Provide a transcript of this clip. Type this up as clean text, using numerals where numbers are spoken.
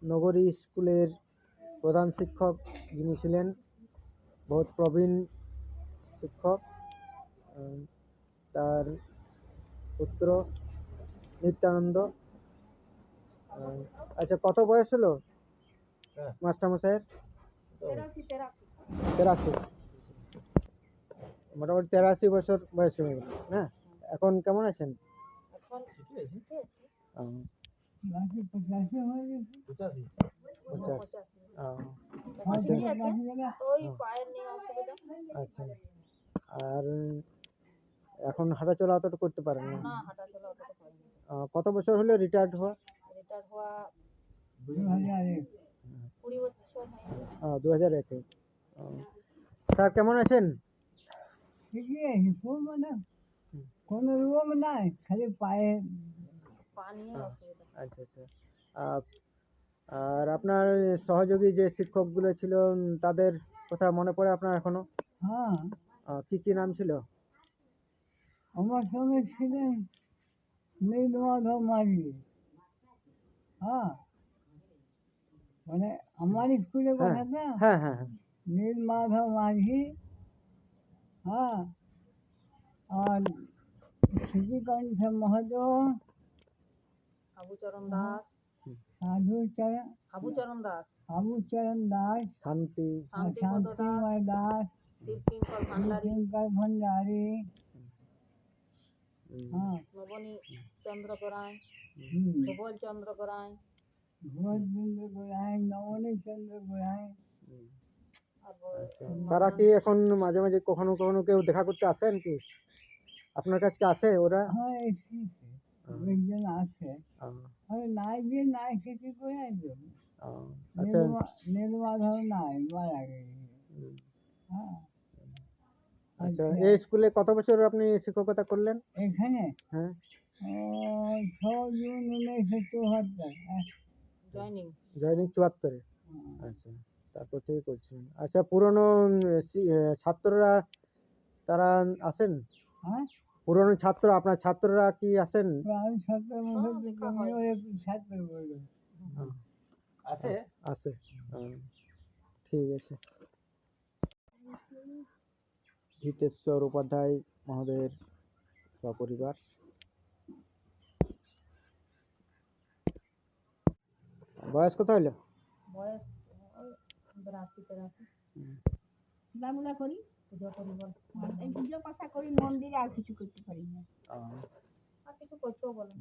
নগরী স্কুলের প্রধান শিক্ষক যিনি ছিলেন, বহুত প্রবীণ শিক্ষক, তার পুত্র নিত্যানন্দ। আচ্ছা, কত বয়স হলো মাস্টারমশাইয়ের? 83। মোটামুটি 83 বছর বয়স হয়ে গেল না? এখন কেমন আছেন? আচ্ছা, আর এখন হাঁটাচলা অতটা করতে পারেন না? কত বছর হলো রিটায়ার্ড হওয়া? 2001-এ। স্যার কেমন আছেন? ঠিকই আছে, কোনো রোগ নাই, খালি পায়ে পানি। আচ্ছা আচ্ছা। আর আপনার সহযোগী যে শিক্ষকগুলো ছিল তাদের কথা মনে পড়ে আপনার এখনো? হ্যাঁ। কি নাম ছিল? আমার সঙ্গে ছিলেন নীলমাধব মাঝি। হ্যাঁ, মানে আমার স্কুলে কথা না। হ্যাঁ হ্যাঁ হ্যাঁ। নীলমাধব মাঝি, হ্যাঁ, আর শ্রীকান্ত মহাদ, সাধুচরণ দাস, সাধুচরণ দাস, শান্তিময় দাস, শিবকিঙ্কর ভান্ডারী, নবনী চন্দ্র গড়াই, ধবল চন্দ্র গড়াই, নবনী চন্দ্র গড়াই। তারা কি এখন মাঝে মাঝে কখনো কখনো কেউ দেখা করতে আসেন কি আপনার কাছে? আসে ওরা? হ্যাঁ, একজন আছে। নাই যে নাই সে কি করে আসবে? আচ্ছা, নীলমাধব নাই, মারা গেছে। হ্যাঁ। আচ্ছা, এই স্কুলে কত বছর আপনি শিক্ষকতা করলেন? এখানে হ্যাঁ, 6 জুন 1974 জয়নিং 74-এ। আচ্ছা, তারপর থেকে করছেন। আচ্ছা, পুরনো ছাত্ররা তারা আসেন? হ্যাঁ, পুরনো ছাত্র, আপনার ছাত্ররা কি আসেন? আছে। ঠিক আছে। হিতেশ্বর উপাধ্যায় মহোদয়ের সপরিবার। বয়স কত হলো? বয়স 82-83। খেলাধুলা করি, পুজো করি, এই পুজো পাশা করি মন্দিরে, আর কিছু করতে পারি না। আর কিছু করতেও বলেন।